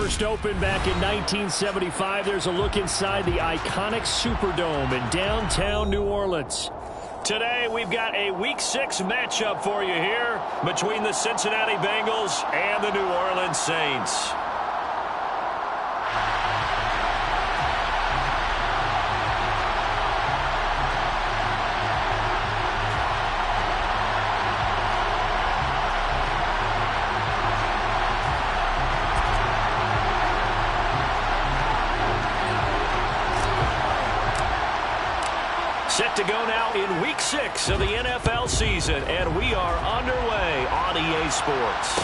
First opened back in 1975. There's a look inside the iconic Superdome in downtown New Orleans. Today, we've got a Week 6 matchup for you here between the Cincinnati Bengals and the New Orleans Saints. Set to go now in Week 6 of the NFL season, and we are underway on EA Sports.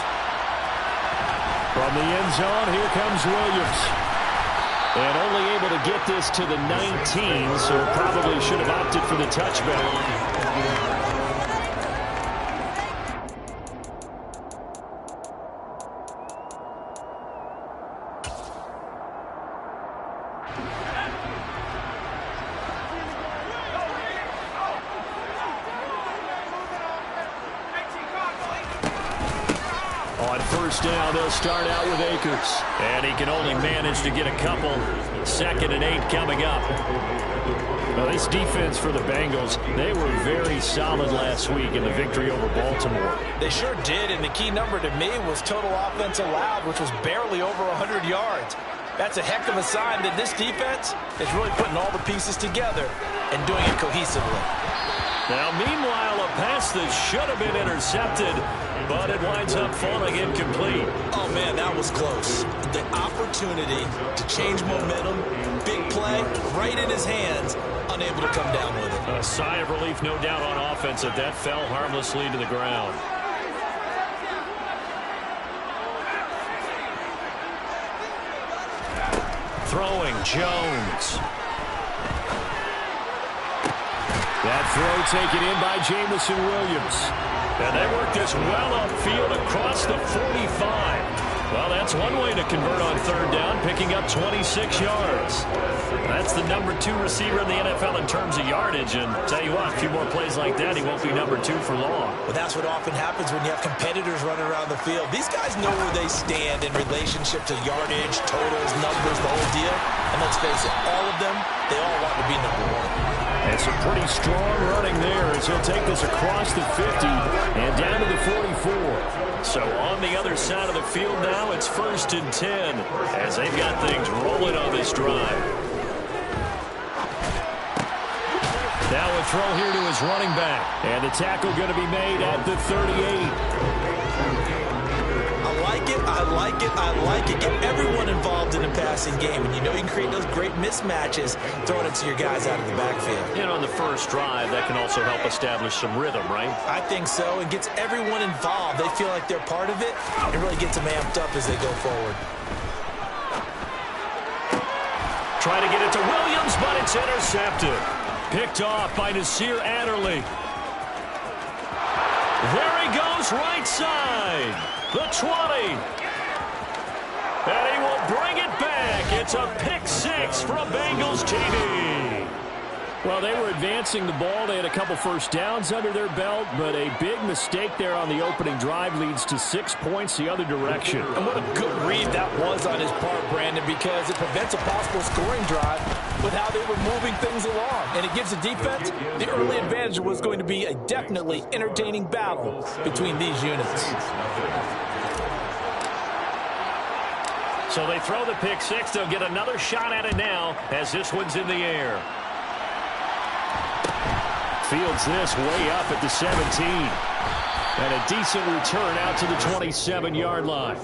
From the end zone, here comes Williams. And only able to get this to the 19, so probably should have opted for the touchback. On first down, they'll start out with Akers. And he can only manage to get a couple. 2nd and 8 coming up. Well, this defense for the Bengals, they were very solid last week in the victory over Baltimore. They sure did, and the key number to me was total offense allowed, which was barely over 100 yards. That's a heck of a sign that this defense is really putting all the pieces together and doing it cohesively. Now, meanwhile, a pass that should have been intercepted, but it winds up falling incomplete. Oh, man, that was close. The opportunity to change momentum, big play, right in his hands, unable to come down with it. A sigh of relief, no doubt, on offense that fell harmlessly to the ground. Throwing, Jones. That throw taken in by Jamison Williams. And they work this well upfield across the 45. Well, that's one way to convert on third down, picking up 26 yards. That's the number 2 receiver in the NFL in terms of yardage. And tell you what, a few more plays like that, he won't be number 2 for long. Well, that's what often happens when you have competitors running around the field. These guys know where they stand in relationship to yardage, totals, numbers, the whole deal. And let's face it, all of them, they all want to be number 1. And some pretty strong running there as he'll take this across the 50 and down to the 44. So on the other side of the field now, it's 1st and 10 as they've got things rolling on this drive. Now a throw here to his running back. And the tackle going to be made at the 38. I like it. Get everyone involved in the passing game. And you know you can create those great mismatches throwing it to your guys out of the backfield. You know, on the first drive, that can also help establish some rhythm, right? I think so. It gets everyone involved. They feel like they're part of it. It really gets them amped up as they go forward. Try to get it to Williams, but it's intercepted. Picked off by Nasir Adderley. There he goes, right side. The 20. And he will bring it back. It's a pick 6 for a Bengals TD. Well, they were advancing the ball. They had a couple first downs under their belt, but a big mistake there on the opening drive leads to 6 points the other direction. And what a good read that was on his part, Brandon, because it prevents a possible scoring drive with how they were moving things along. And it gives the defense the early advantage. Was going to be a definitely entertaining battle between these units. So they throw the pick 6. They'll get another shot at it now as this one's in the air. Fields this way up at the 17. And a decent return out to the 27-yard line.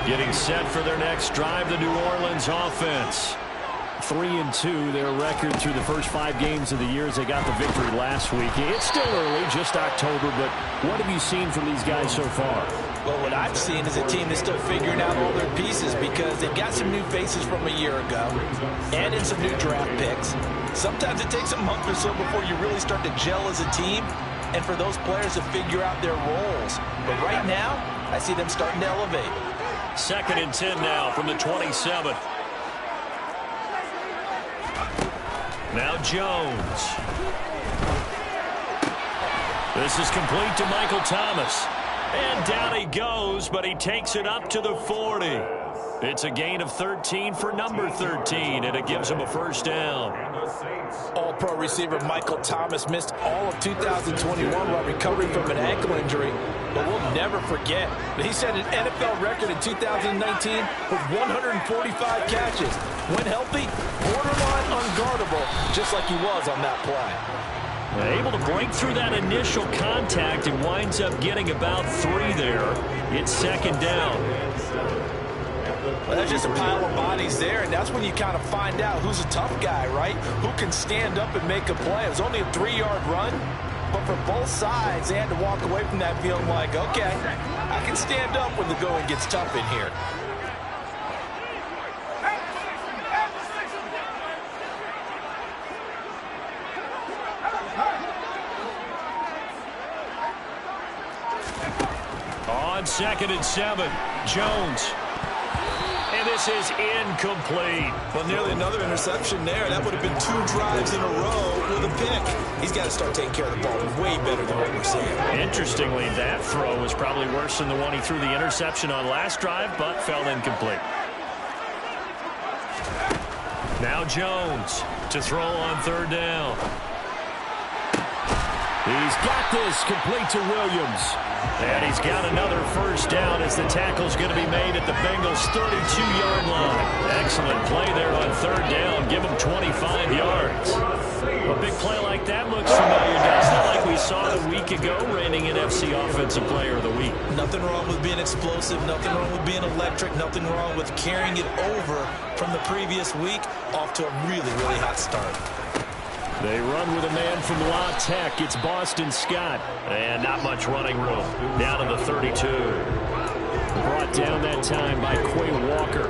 Getting set for their next drive, the New Orleans offense. 3-2, their record through the first 5 games of the year as they got the victory last week. It's still early, just October, but what have you seen from these guys so far? Well, what I've seen is a team that's still figuring out all their pieces because they've got some new faces from a year ago and in some new draft picks. Sometimes it takes a month or so before you really start to gel as a team and for those players to figure out their roles. But right now, I see them starting to elevate. 2nd and 10 now from the 27. Now Jones. This is complete to Michael Thomas. And down he goes, but he takes it up to the 40. It's a gain of 13 for number 13, and it gives him a first down. All-pro receiver Michael Thomas missed all of 2021 while recovering from an ankle injury. But we'll never forget that he set an NFL record in 2019 with 145 catches. When healthy, borderline unguardable, just like he was on that play. Able to break through that initial contact and winds up getting about 3 there. It's second down. Well, that's just a pile of bodies there, and that's when you kind of find out who's a tough guy, right? Who can stand up and make a play. It was only a 3-yard run, but for both sides, they had to walk away from that feeling like, okay, I can stand up when the going gets tough in here. On 2nd and 7, Jones. And this is incomplete. Well, nearly another interception there. That would have been 2 drives in a row with a pick. He's got to start taking care of the ball way better than what we're seeing. Interestingly, that throw was probably worse than the one he threw the interception on last drive, but fell incomplete. Now Jones to throw on 3rd down. He's got this complete to Williams. And he's got another first down as the tackle's going to be made at the Bengals' 32-yard line. Excellent play there on 3rd down. Give him 25 yards. A big play like that looks familiar, doesn't it? Like we saw a week ago, reigning NFC Offensive Player of the Week. Nothing wrong with being explosive. Nothing wrong with being electric. Nothing wrong with carrying it over from the previous week off to a really, really hot start. They run with a man from La Tech. It's Boston Scott. And not much running room. Down to the 32. Brought down that time by Quay Walker.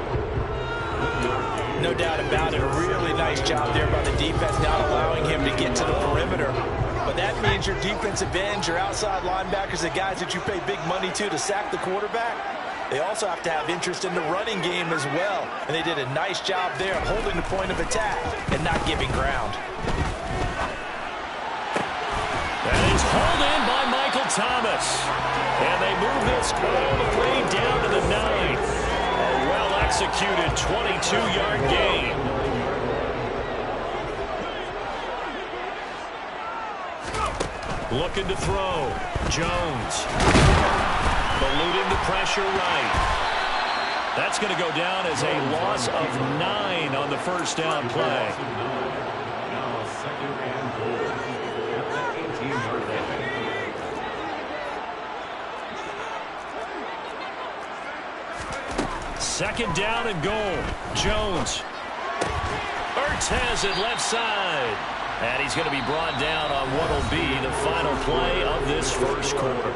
No doubt about it. A really nice job there by the defense, not allowing him to get to the perimeter. But that means your defensive ends, your outside linebackers, the guys that you pay big money to sack the quarterback, they also have to have interest in the running game as well. And they did a nice job there of holding the point of attack and not giving ground. That is hauled in by Michael Thomas. And they move this all the way down to the 9. A well-executed 22-yard gain. Looking to throw. Jones. Eluding the pressure right. That's going to go down as a loss of 9 on the first down play. Second down and goal. Jones. Ertz has it left side. And he's going to be brought down on what will be the final play of this first quarter.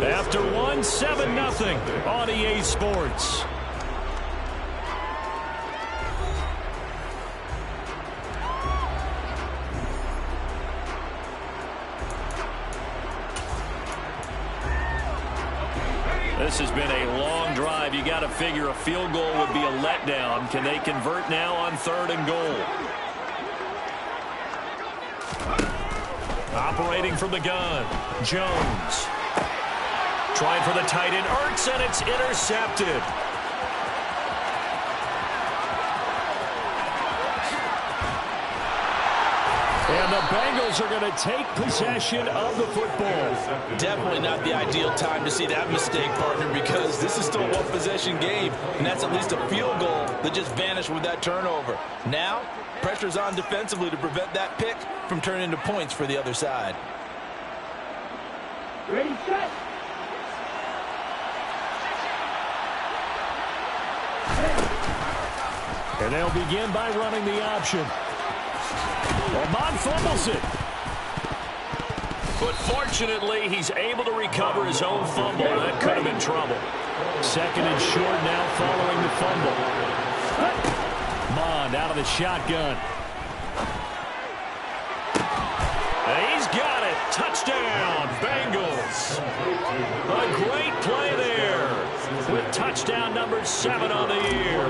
After 1, 7-0 on EA Sports. This has been a long drive. You got to figure a field goal would be a letdown. Can they convert now on 3rd and goal? Operating from the gun, Jones. Trying for the tight end, Ertz, and it's intercepted. And the Bengals are going to take possession of the football. Definitely not the ideal time to see that mistake, partner, because this is still a one-possession game, and that's at least a field goal that just vanished with that turnover. Now, pressure's on defensively to prevent that pick from turning into points for the other side. Ready, set. And they'll begin by running the option. Lamont fumbles it. But fortunately, he's able to recover his own fumble. That could have been trouble. 2nd and short now following the fumble. Mond out of the shotgun. He's got it. Touchdown, Bengals. A great play there with touchdown number 7 on the year.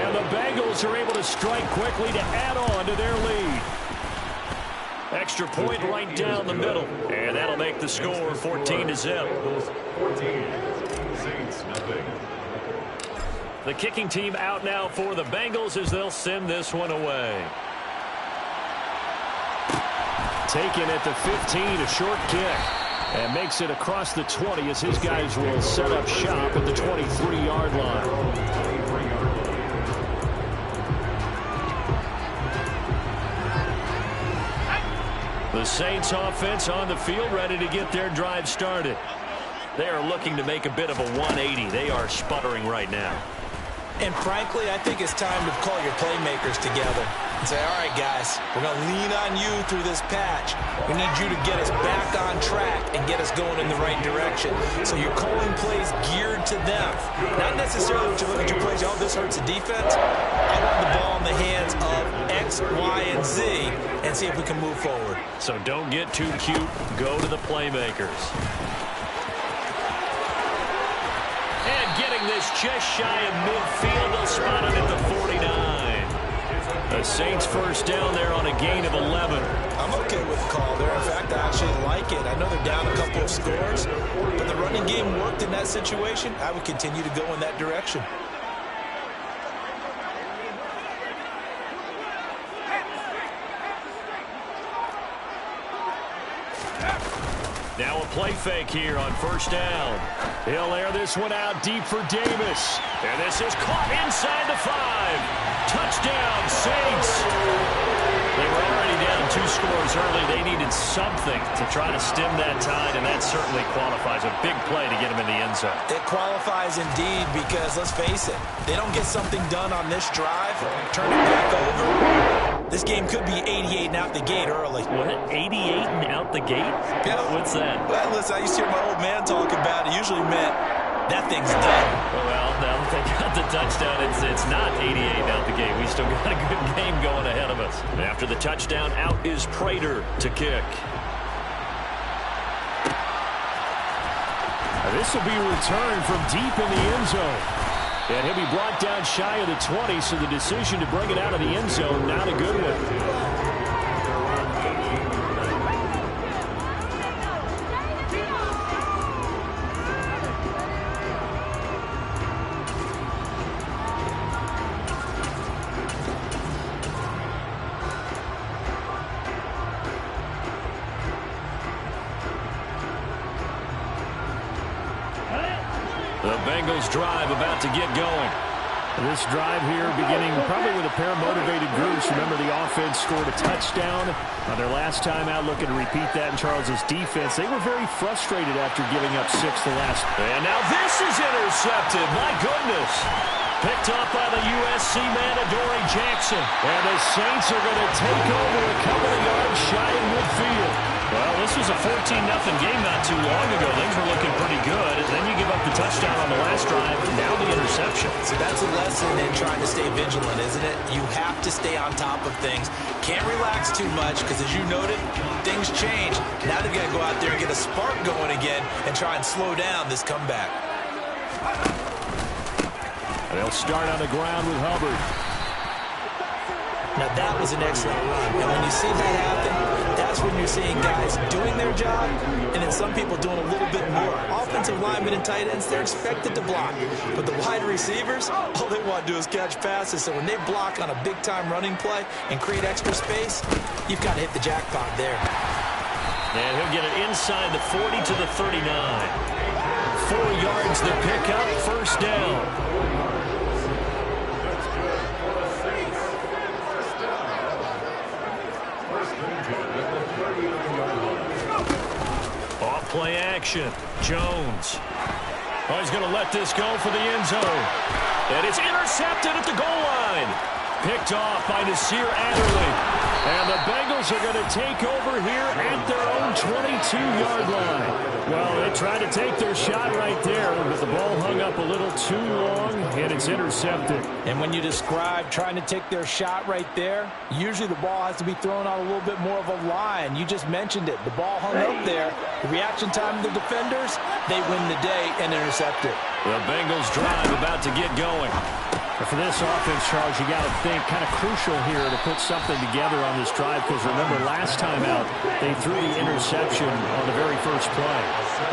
And the Bengals are able to strike quickly to add on to their lead. extra point right down the middle. And that'll make the score 14-0. The kicking team out now for the Bengals as they'll send this one away. Taken at the 15, a short kick. And makes it across the 20 as his guys will set up shop at the 23-yard line. The Saints offense on the field ready to get their drive started. They are looking to make a bit of a 180. They are sputtering right now. And frankly, I think it's time to call your playmakers together and say, all right, guys, we're going to lean on you through this patch. We need you to get us back on track and get us going in the right direction. So you're calling plays geared to them. Not necessarily when you look at your plays, oh, this hurts the defense. I want the ball in the hands of X, Y, and Z and see if we can move forward. So don't get too cute. Go to the playmakers. And getting this just shy of midfield, they'll spot it at the 49. The Saints first down there on a gain of 11. I'm okay with the call there. In fact, I actually like it. I know they're down a couple of scores, but the running game worked in that situation. I would continue to go in that direction. Now a play fake here on first down. He'll air this one out deep for Davis. And this is caught inside the 5. Touchdown, Saints. They were already down 2 scores early. They needed something to try to stem that tide, and that certainly qualifies. A big play to get them in the end zone. It qualifies indeed because, let's face it, they don't get something done on this drive, turn it back over. This game could be 88 and out the gate early. What? 88 and out the gate? Yeah. What's that? Well, listen, I used to hear my old man talk about it. Usually meant that thing's done. Well, now that they got the touchdown, it's not 88 out the gate. We still got a good game going ahead of us. And after the touchdown, out is Prater to kick. Now this will be returned from deep in the end zone. And he'll be brought down shy of the 20, so the decision to bring it out of the end zone, not a good one. The Bengals drive about to get going. This drive here beginning probably with a pair of motivated groups. Remember, the offense scored a touchdown on their last time out, looking to repeat that in Charles's defense. They were very frustrated after giving up 6 the last. And now this is intercepted. My goodness. Picked up by the USC man, Adoree Jackson. And the Saints are going to take over a couple of yards shy of midfield. Well, this was a 14-0 game not too long ago. Things were looking pretty good. And then you give up the touchdown on the last drive. Now the interception. So that's a lesson in trying to stay vigilant, isn't it? You have to stay on top of things. Can't relax too much because, as you noted, things change. Now they've got to go out there and get a spark going again and try and slow down this comeback. They'll start on the ground with Hubbard. Now that was an excellent run. And when you see that happen, that's when you're seeing guys doing their job and then some people doing a little bit more. Offensive linemen and tight ends, they're expected to block. But the wide receivers, all they want to do is catch passes. So when they block on a big-time running play and create extra space, you've got to hit the jackpot there. And he'll get it inside the 40 to the 39. 4 yards the pickup, first down. Play action. Jones. Oh, he's going to let this go for the end zone. And it's intercepted at the goal line. Picked off by Nasir Adderley. And the Bengals are going to take over here at their own 22-yard line. Well, they tried to take their shot right there, but the ball hung up a little too long, and it's intercepted. And when you describe trying to take their shot right there, usually the ball has to be thrown out a little bit more of a line. You just mentioned it. The ball hung up there. The reaction time of the defenders, they win the day and intercept it. The Bengals drive about to get going. For this offense, Charles, you got to think kind of crucial here to put something together on this drive, because remember last time out they threw the interception on the very first play.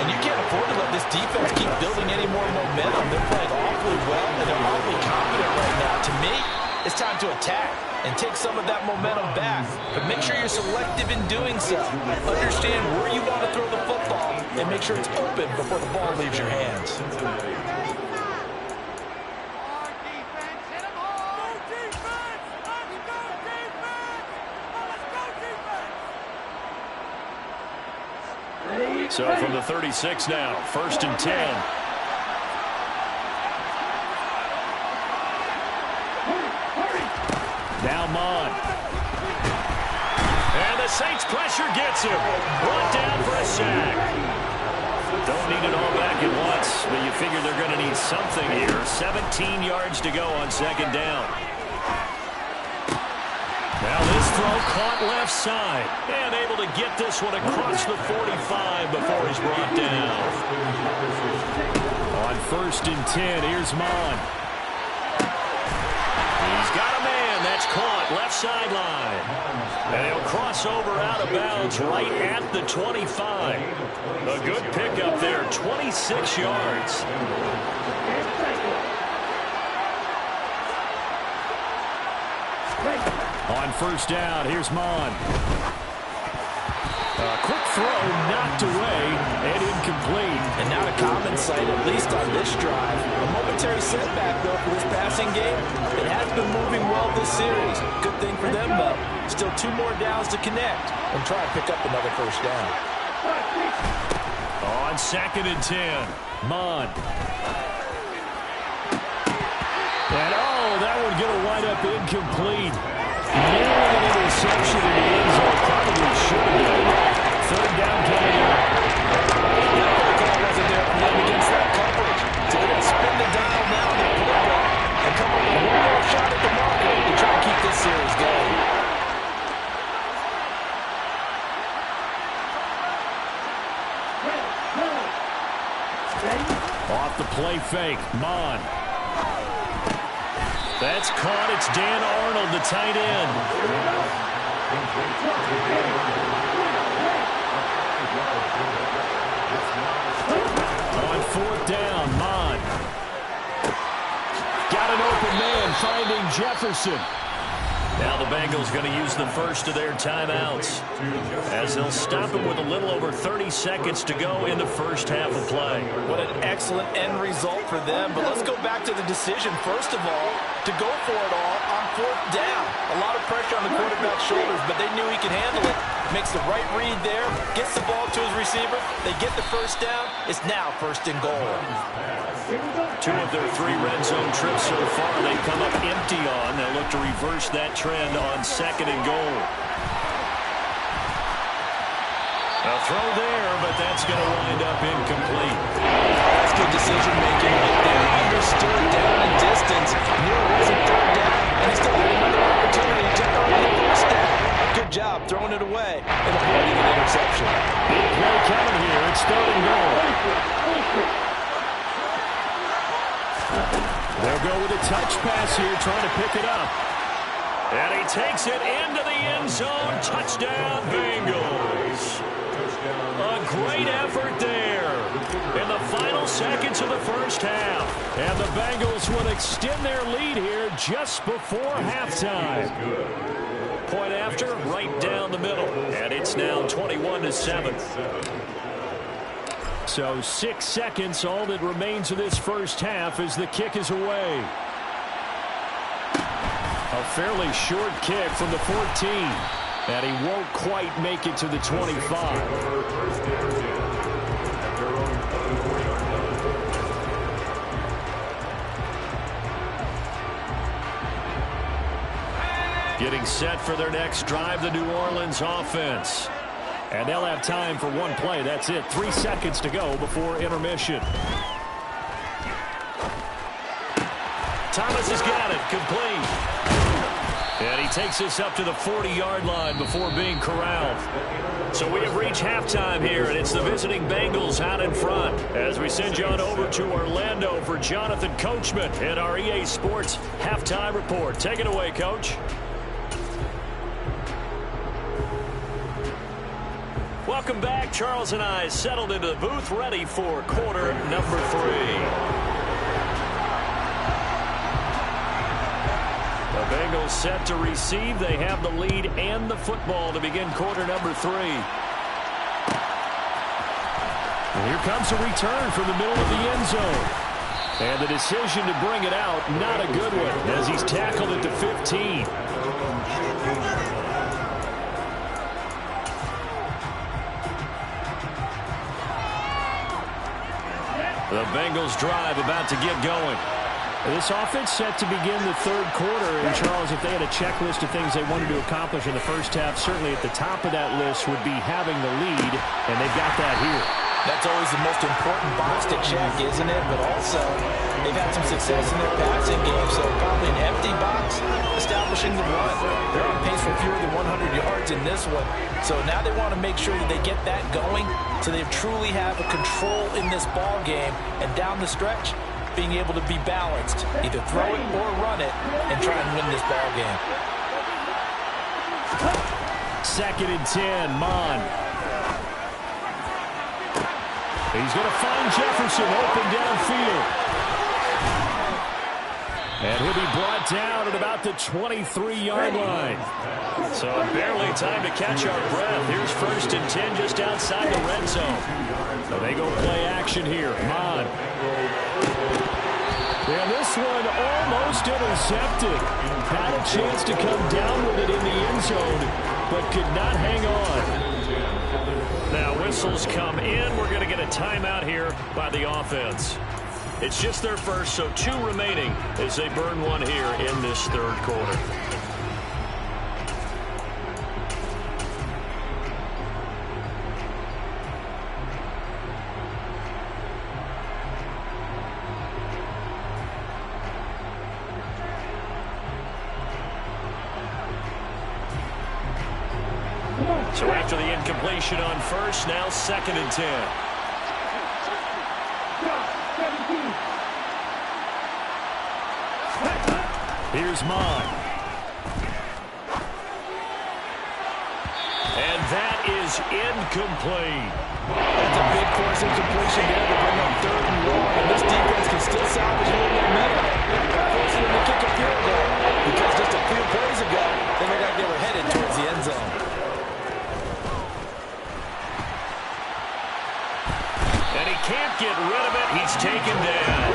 And you can't afford to let this defense keep building any more momentum. They're playing awfully well, and they're awfully confident right now. To me, it's time to attack and take some of that momentum back. But make sure you're selective in doing so. Understand where you want to throw the football, and make sure it's open before the ball leaves your hands. So from the 36 now, 1st and 10. Now Mon. And the Saints pressure gets him. Brought down for a sack. Don't need it all back at once, but you figure they're going to need something here. 17 yards to go on 2nd down. Now this throw caught left side. And able to get this one across the 45 before he's brought down. On 1st and 10, here's Mon. He's got a man. That's caught left sideline. And he'll cross over out of bounds right at the 25. A good pickup there, 26 yards. On 1st down, here's Mon. A quick throw knocked away and incomplete. And not a common sight, at least on this drive. A momentary setback, though, for this passing game. It has been moving well this series. Good thing for them, though. Still 2 more downs to connect and try to pick up another 1st down. On 2nd and 10, Mon. And that one going to wind up incomplete. Nearly an interception in the end zone. Probably should have been. 3rd down coming up. The call wasn't there for them against that coverage. So they're going to spin the dial now in the playbook and come up with one more shot at the marker to try to keep this series going. Off the play fake, Mon. That's caught. It's Dan Arnold, the tight end. On 4th down, Mon. Got an open man, finding Jefferson. Now the Bengals going to use the first of their timeouts, as they'll stop him with a little over 30 seconds to go in the first half of play. What an excellent end result for them. But let's go back to the decision, first of all, to go for it all on 4th down. A lot of pressure on the quarterback's shoulders, but they knew he could handle it. Makes the right read there, gets the ball to his receiver. They get the 1st down. It's now 1st and goal. 2 of their 3 red zone trips so far they come up empty on. They'll look to reverse that trend on 2nd and goal. A throw there, but that's going to wind up incomplete. That's good decision making. They're understood down in distance. Knew it wasn't 3rd down, and he still had another opportunity to earn the 1st down. Good job throwing it away and avoiding an interception. Big play coming here. It's 3rd and goal. They'll go with a touch pass here, trying to pick it up. And he takes it into the end zone. Touchdown, Bengals. A great effort there in the final seconds of the first half. And the Bengals will extend their lead here just before halftime. Point after, right down the middle. And it's now 21-7. So 6 seconds, all that remains of this first half as the kick is away. A fairly short kick from the 14. And he won't quite make it to the 25. Getting set for their next drive, the New Orleans offense. And they'll have time for one play. That's it. 3 seconds to go before intermission. Thomas has got it. Complete. And he takes us up to the 40-yard line before being corralled. So we have reached halftime here, and it's the visiting Bengals out in front. As we send you on over to Orlando for Jonathan Coachman in our EA Sports Halftime Report. Take it away, Coach. Welcome back. Charles and I settled into the booth, ready for quarter number 3. The Bengals set to receive. They have the lead and the football to begin quarter number 3. And here comes a return from the middle of the end zone. And the decision to bring it out, not a good one, as he's tackled at the 15. The Bengals drive about to get going. This offense set to begin the third quarter. And, Charles, if they had a checklist of things they wanted to accomplish in the first half, certainly at the top of that list would be having the lead, and they've got that here. That's always the most important box to check, isn't it? But also, they've had some success in their passing game, so probably an empty box establishing the run. They're on pace for fewer than 100 yards in this one. So now they want to make sure that they get that going so they truly have a control in this ball game. And down the stretch, being able to be balanced, either throw it or run it, and try and win this ball game. 2nd and 10, Mon. He's going to find Jefferson open downfield. And he'll be brought down at about the 23-yard line. So barely time to catch our breath. Here's 1st and 10 just outside the red zone. So they go play action here. Mon. And this one almost intercepted. Had a chance to come down with it in the end zone, but could not hang on. Now whistles come in. We're going to get a timeout here by the offense. It's just their first, so 2 remaining as they burn one here in this third quarter. So after the incompletion on first, now 2nd and 10. Here's Mon. And that is incomplete. That's a big force incompletion there to bring up 3rd and long. And this defense can still salvage a little momentum. Forcing them to kick a field goal. Because just a few plays ago, they looked like they were headed towards the end zone. And he can't get rid of it. He's taken down.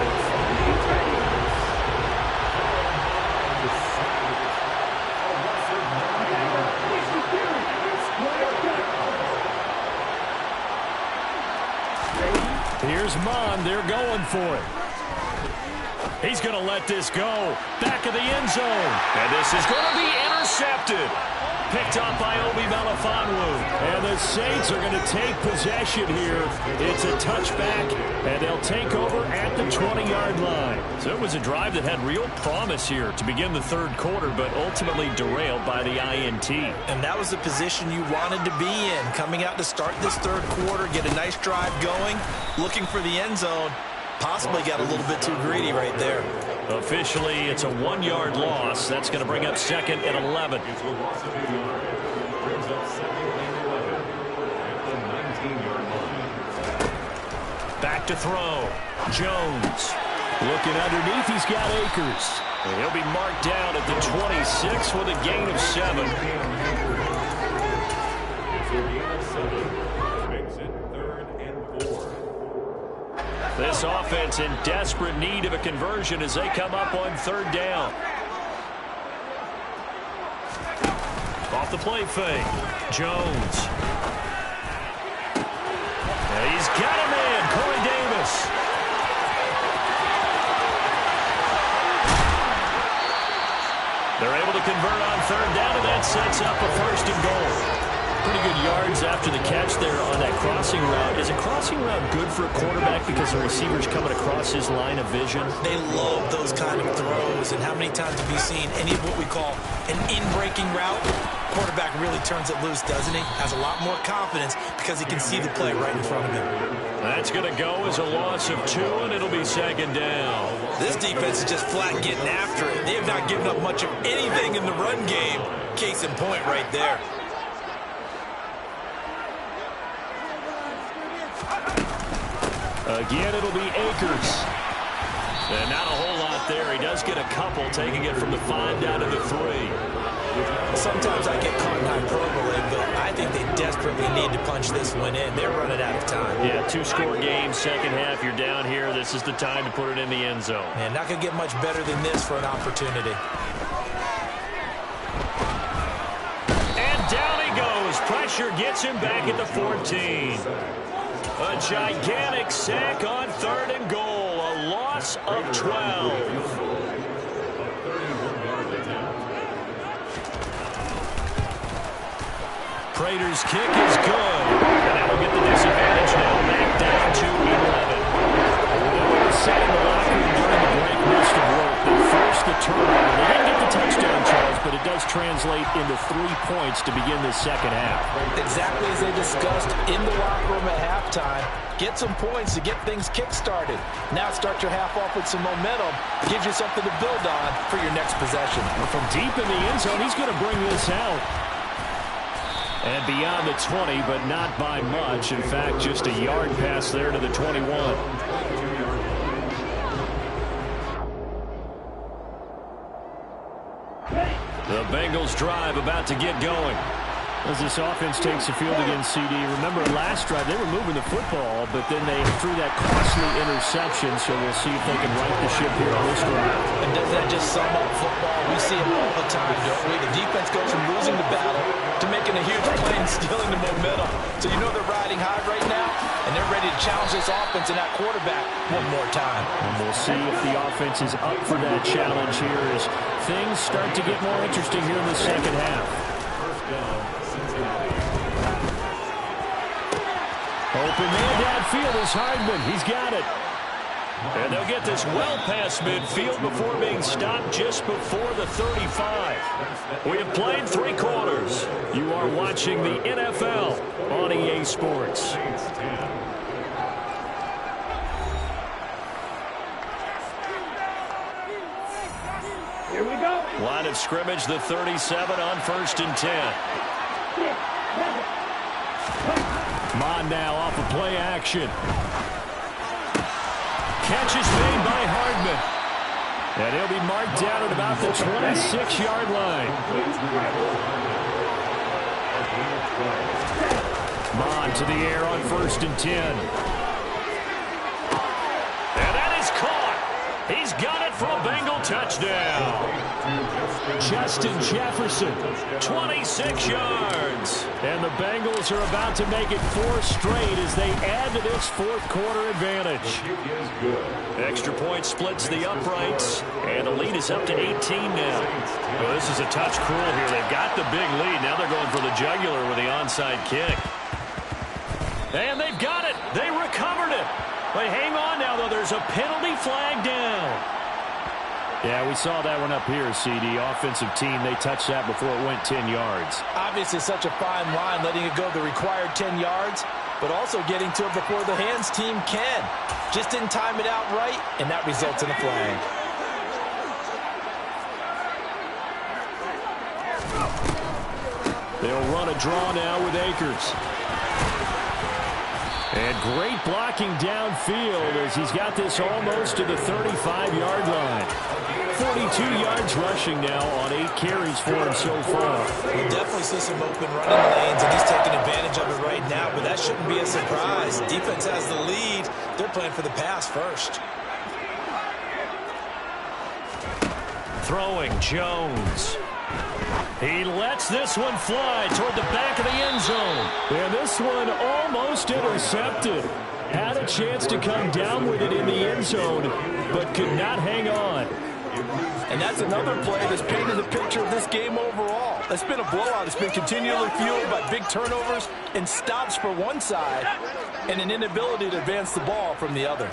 Here's Mon. They're going for it. He's going to let this go. Back of the end zone. And this is going to be intercepted. Picked up by Obi Melifonwu. And the Saints are going to take possession here. It's a touchback, and they'll take over at the 20-yard line. So it was a drive that had real promise here to begin the third quarter, but ultimately derailed by the INT. And that was the position you wanted to be in. Coming out to start this third quarter, get a nice drive going, looking for the end zone. Possibly got a little bit too greedy right there. Officially, it's a 1-yard loss. That's going to bring up 2nd and 11. Back to throw. Jones. Looking underneath, he's got Akers. And he'll be marked down at the 26 with a gain of 7. This offense in desperate need of a conversion as they come up on 3rd down. Off the play fake. Jones. And he's got a man, Corey Davis. They're able to convert on 3rd down, and that sets up a 1st and goal. Pretty good yards after the catch there on that crossing route. Is a crossing route good for a quarterback because the receiver's coming across his line of vision? They love those kind of throws. And how many times have you seen any of what we call an in-breaking route? Quarterback really turns it loose, doesn't he? Has a lot more confidence because he can see the play right in front of him. That's going to go as a loss of 2, and it'll be second down. This defense is just flat getting after it. They have not given up much of anything in the run game. Case in point right there. Again, it'll be Akers. And not a whole lot there. He does get a couple, taking it from the 5 down to the 3. Sometimes I get caught in hyperbole, but I think they desperately need to punch this one in. They're running out of time. Yeah, 2-score game, second half. You're down here. This is the time to put it in the end zone. And not going to get much better than this for an opportunity. And down he goes. Pressure gets him back at the 14. A gigantic sack on 3rd and goal. A loss of 12. Prater's kick is good. And that'll get the disadvantage now. Back down to 11. They said in the locker room during the break, most of work. They forced the turnover. They didn't get the touchdown, Charles, but it does translate into 3 points to begin this second half. Exactly as they discussed in the locker room at halftime. Get some points to get things kick-started. Now start your half off with some momentum. Gives you something to build on for your next possession. From deep in the end zone, he's going to bring this out. And beyond the 20, but not by much. In fact, just a yard pass there to the 21. The Bengals drive about to get going. As this offense takes the field against CD. Remember, last drive, they were moving the football, but then they threw that costly interception, so we'll see if they can right the ship here on this drive. And doesn't that just sum up football? We see it all the time, don't we? The defense goes from losing the battle to making a huge play and stealing the momentum. So you know they're riding high right now, and they're ready to challenge this offense and that quarterback one more time. And we'll see if the offense is up for that challenge here as things start to get more interesting here in the second half. Open man downfield is Hardman. He's got it. And they'll get this well past midfield before being stopped just before the 35. We have played 3 quarters. You are watching the NFL on EA Sports. Here we go. Line of scrimmage, the 37 on 1st and 10. Mon now off of play action. Catch is made by Hardman. And he'll be marked down at about the 26-yard line. Mon to the air on 1st and 10. And that is caught. He's got it for a Bengal touchdown. Justin Jefferson, 26 yards. And the Bengals are about to make it 4 straight as they add to this 4th quarter advantage. Extra point splits the uprights, and the lead is up to 18 now. Well, this is a touch cruel here. They've got the big lead. Now they're going for the jugular with the onside kick. And they've got it. They recovered it. But hang on now, though. There's a penalty flag down. Yeah, we saw that one up here, CD. Offensive team, they touched that before it went 10 yards. Obviously, such a fine line, letting it go the required 10 yards, but also getting to it before the hands team can. Just didn't time it out right, and that results in a flag. They'll run a draw now with Akers. And great blocking downfield as he's got this almost to the 35-yard line. 42 yards rushing now on 8 carries for him so far. We'll definitely see some open running lanes, and he's taking advantage of it right now, but that shouldn't be a surprise. Defense has the lead. They're playing for the pass first. Throwing Jones. He lets this one fly toward the back of the end zone. And this one almost intercepted. Had a chance to come down with it in the end zone, but could not hang on. And that's another play that's painted the picture of this game overall. It's been a blowout. It's been continually fueled by big turnovers and stops for one side and an inability to advance the ball from the other.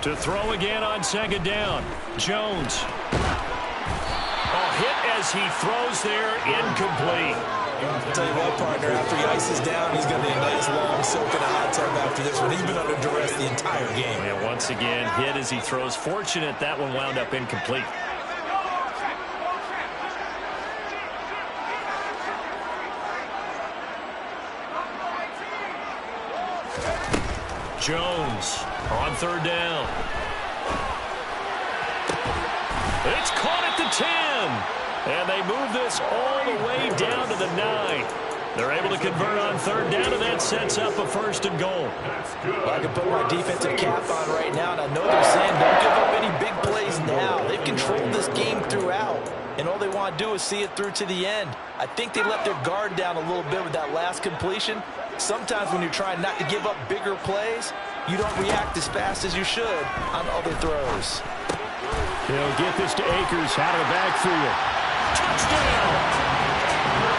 To throw again on second down. Jones. Hit as he throws there, incomplete. I'll tell you what, partner, after he ices down, he's going to be a nice long soak in a hot tub after this one. He's been under duress the entire game. And once again, hit as he throws. Fortunate that one wound up incomplete. Jones on third down. It's caught at the 10. And they move this all the way down to the 9. They're able to convert on third down, and that sets up a first and goal. Well, I can put my defensive cap on right now, and I know they're saying don't give up any big plays now. They've controlled this game throughout, and all they want to do is see it through to the end. I think they let their guard down a little bit with that last completion. Sometimes when you're trying not to give up bigger plays, you don't react as fast as you should on other throws. They'll get this to Akers out of the backfield. Touchdown!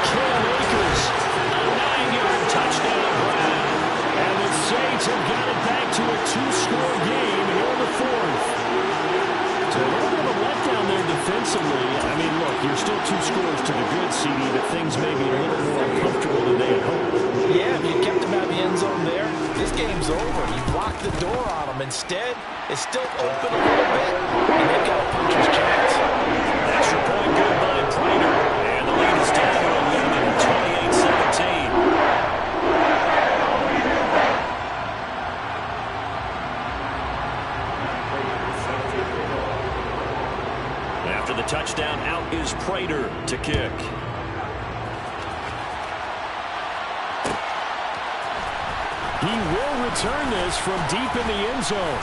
Cam Akers, a 9-yard touchdown grab. And the Saints have got it back to a 2-score game here in the fourth. So a little bit of a letdown there defensively. I mean, look, you're still 2 scores to the good, CD, but things may be a little more comfortable than they had hoped. Yeah, if you kept them out of the end zone there, this game's over. You blocked the door on them. Instead, it's still open a little bit, and they've got a puncher's chance. Extra point good by Prater. And the lead is down to 11, 28-17. After the touchdown, out is Prater to kick. He will return this from deep in the end zone.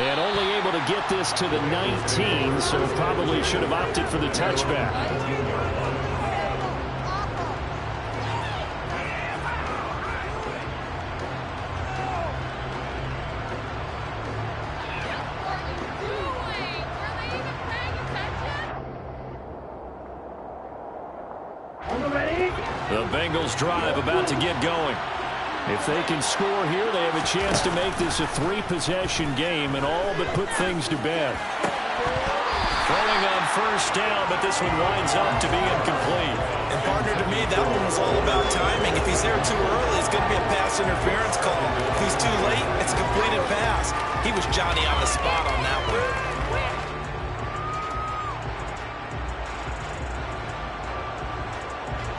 And only able to get this to the 19, so probably should have opted for the touchback. The Bengals drive about to get going. If they can score here, they have a chance to make this a 3-possession game and all but put things to bed. Throwing on first down, but this one winds up to be incomplete. And partner, to me, that one was all about timing. If he's there too early, it's going to be a pass interference call. If he's too late, it's a completed pass. He was Johnny on the spot on that one.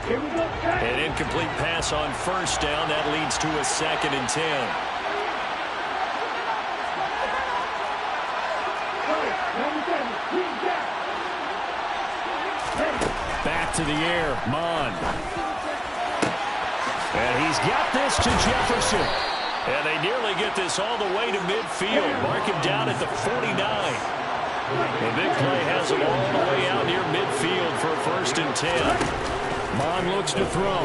An incomplete pass on first down. That leads to a 2nd and 10. Back to the air, Mon. And he's got this to Jefferson. And they nearly get this all the way to midfield. Mark him down at the 49. The big play has him all the way out near midfield for a 1st and 10. Mon looks to throw.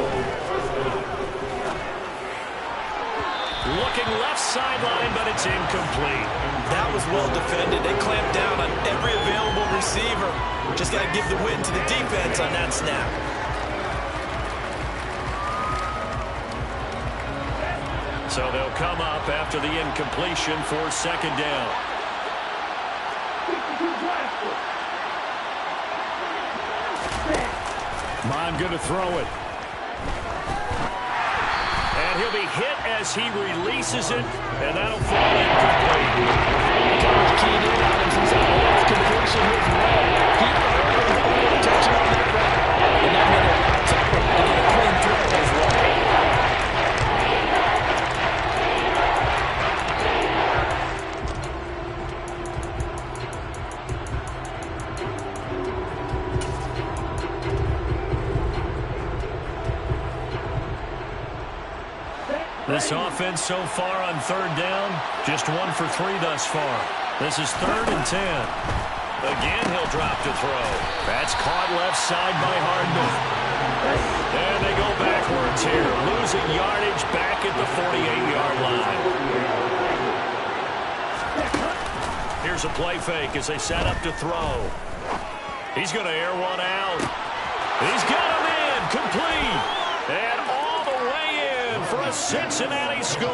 Looking left sideline, but it's incomplete. That was well defended. They clamped down on every available receiver. Just got to give the win to the defense on that snap. So they'll come up after the incompletion for 2nd down. Mon going to throw it. And he'll be hit as he releases it, and that'll fall incomplete. Keyed in on him since that last completion was well. Keep touching on that route. And that made it tougher to get a clean throw as well. This offense so far on 3rd down, just 1 for 3 thus far. This is 3rd and 10. Again, he'll drop to throw. That's caught left side by Hardman. And they go backwards here. Lose losing yardage back at the 48-yard line. Here's a play fake as they set up to throw. He's going to air one out. He's got him in, complete. And all the way in for a Cincinnati score.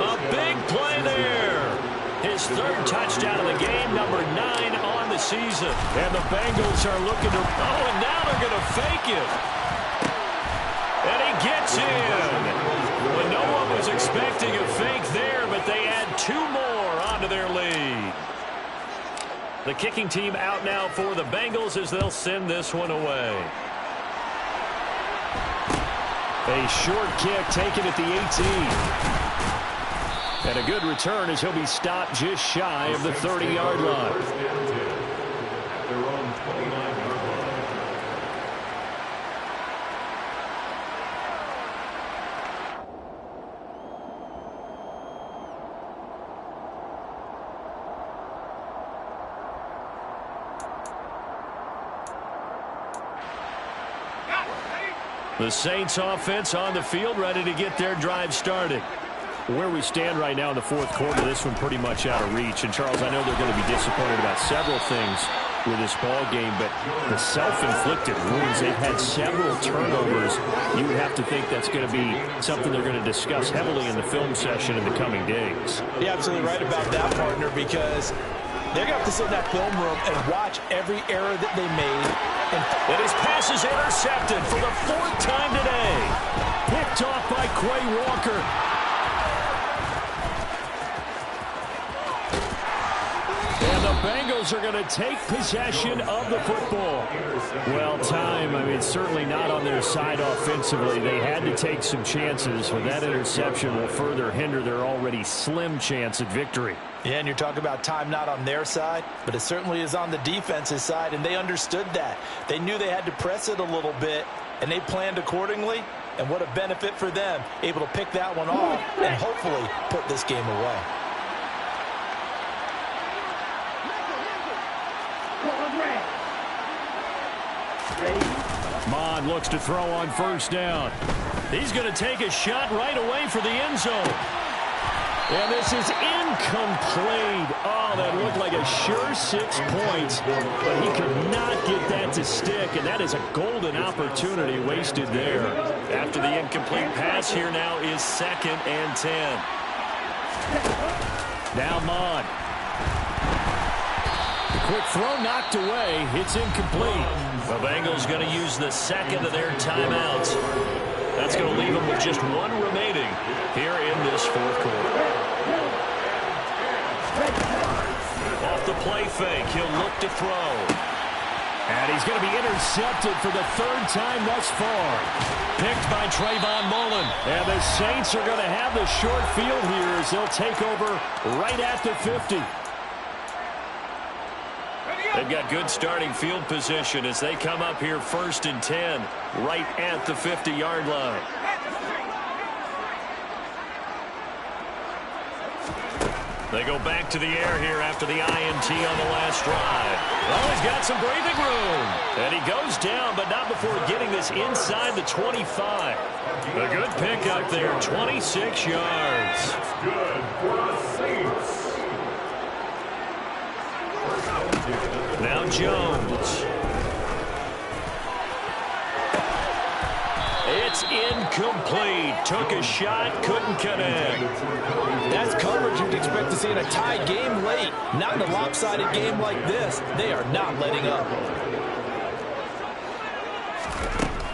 A big play there. His third touchdown of the game, number 9 on the season. And the Bengals are looking to... Oh, and now they're going to fake it. And he gets in. Well, no one was expecting a fake there, but they add 2 more onto their lead. The kicking team out now for the Bengals as they'll send this one away. A short kick taken at the 18. And a good return as he'll be stopped just shy of the 30-yard line. The Saints offense on the field, ready to get their drive started. Where we stand right now in the fourth quarter, this one pretty much out of reach. And, Charles, I know they're going to be disappointed about several things with this ball game, but the self-inflicted wounds, they've had several turnovers. You would have to think that's going to be something they're going to discuss heavily in the film session in the coming days. You're absolutely right about that, partner, because they're going to have to sit in that film room and watch every error that they made. And his pass is intercepted for the 4th time today. Picked off by Quay Walker. And the Bengals are going to take possession of the football. Well, time, I mean, certainly not on their side offensively. They had to take some chances, but that interception will further hinder their already slim chance at victory. Yeah, and you're talking about time not on their side, but it certainly is on the defense's side, and they understood that. They knew they had to press it a little bit, and they planned accordingly, and what a benefit for them, able to pick that one off and hopefully put this game away. Mon looks to throw on first down. He's going to take a shot right away for the end zone. And this is incomplete. Oh, that looked like a sure 6 points, but he could not get that to stick, and that is a golden opportunity wasted there. After the incomplete pass, here now is 2nd and 10. Now Mon. Quick throw knocked away. It's incomplete. The Bengals going to use the 2nd of their timeouts. That's going to leave them with just 1 remaining here in this 4th quarter. Off the play fake, he'll look to throw. And he's going to be intercepted for the 3rd time thus far. Picked by Trayvon Mullen. And the Saints are going to have the short field here as they'll take over right at the 50. They've got good starting field position as they come up here 1st and 10, right at the 50-yard line. They go back to the air here after the INT on the last drive. Well, he's got some breathing room. And he goes down, but not before getting this inside the 25. A good pickup there, 26 yards. Good for the Saints. Now Jones. It's incomplete. Took a shot, couldn't connect. That's coverage you'd expect to see in a tie game late. Not in a lopsided game like this. They are not letting up.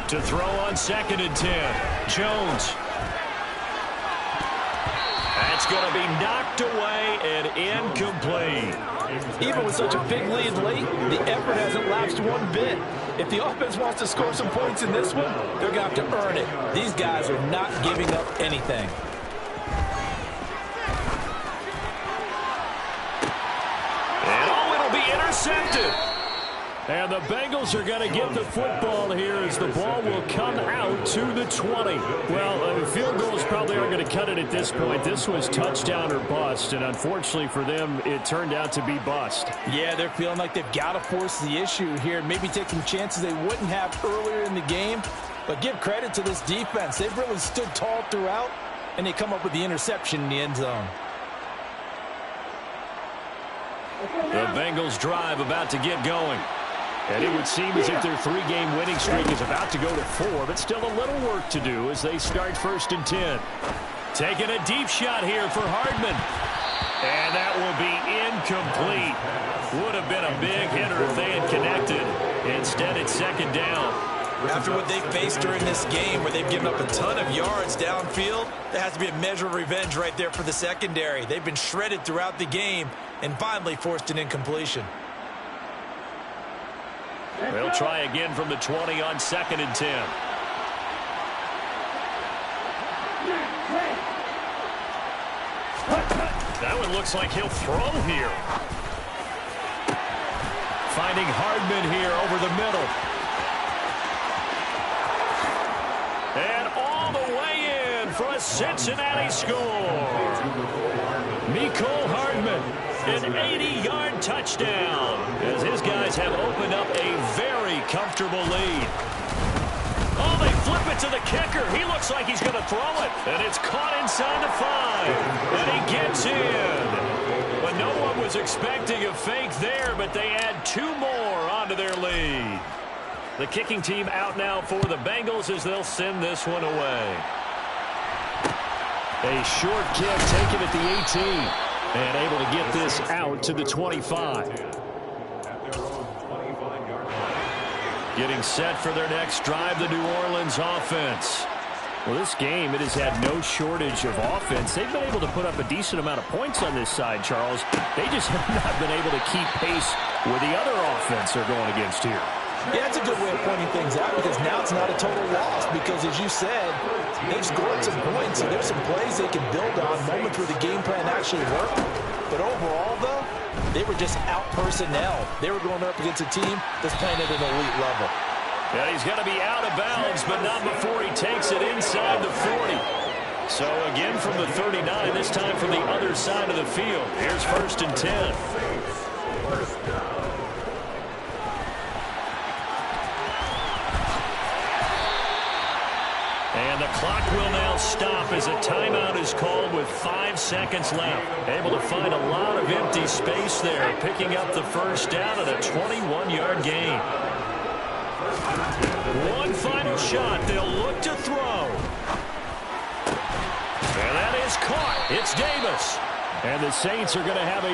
To throw on 2nd and 10. Jones. That's going to be knocked away and incomplete. Even with such a big lead late, the effort hasn't lapsed one bit. If the offense wants to score some points in this one, they're going to have to earn it. These guys are not giving up anything. And oh, it'll be intercepted. And the Bengals are going to get the football here as the ball will come out to the 20. Well, field goals probably aren't going to cut it at this point. This was touchdown or bust, and unfortunately for them, it turned out to be bust. Yeah, they're feeling like they've got to force the issue here, maybe take some chances they wouldn't have earlier in the game. But give credit to this defense. They've really stood tall throughout, and they come up with the interception in the end zone. The Bengals drive about to get going. And it would seem as if their 3-game winning streak is about to go to 4, but still a little work to do as they start 1st and 10. Taking a deep shot here for Hardman. And that will be incomplete. Would have been a big hitter if they had connected. Instead, it's 2nd down. After what they faced during this game where they've given up a ton of yards downfield, there has to be a measure of revenge right there for the secondary. They've been shredded throughout the game and finally forced an incompletion. They'll try again from the 20 on 2nd and 10. That one looks like he'll throw here. Finding Hardman here over the middle. And all the way in for a Cincinnati score. Mecole Hardman, an 80-yard touchdown, as his guys have opened up a very comfortable lead. Oh, they flip it to the kicker. He looks like he's going to throw it, and it's caught inside the 5, and he gets in. But no one was expecting a fake there, but they add 2 more onto their lead. The kicking team out now for the Bengals as they'll send this one away. A short kick taken at the 18. And able to get this out to the 25. Getting set for their next drive, the New Orleans offense. Well, this game, it has had no shortage of offense. They've been able to put up a decent amount of points on this side, Charles. They just have not been able to keep pace with the other offense they're going against here. Yeah, that's a good way of pointing things out because now it's not a total loss because, as you said, they've scored some points, and there's some plays they can build on, moments where the game plan actually worked. But overall, though, they were just out personnel. They were going up against a team that's playing at an elite level. Yeah, he's going to be out of bounds, but not before he takes it inside the 40. So again from the 39, this time from the other side of the field. Here's 1st and 10. And the clock will now stop as a timeout is called with 5 seconds left. Able to find a lot of empty space there, picking up the 1st down at a 21-yard gain. One final shot. They'll look to throw. And that is caught. It's Davis. And the Saints are going to have a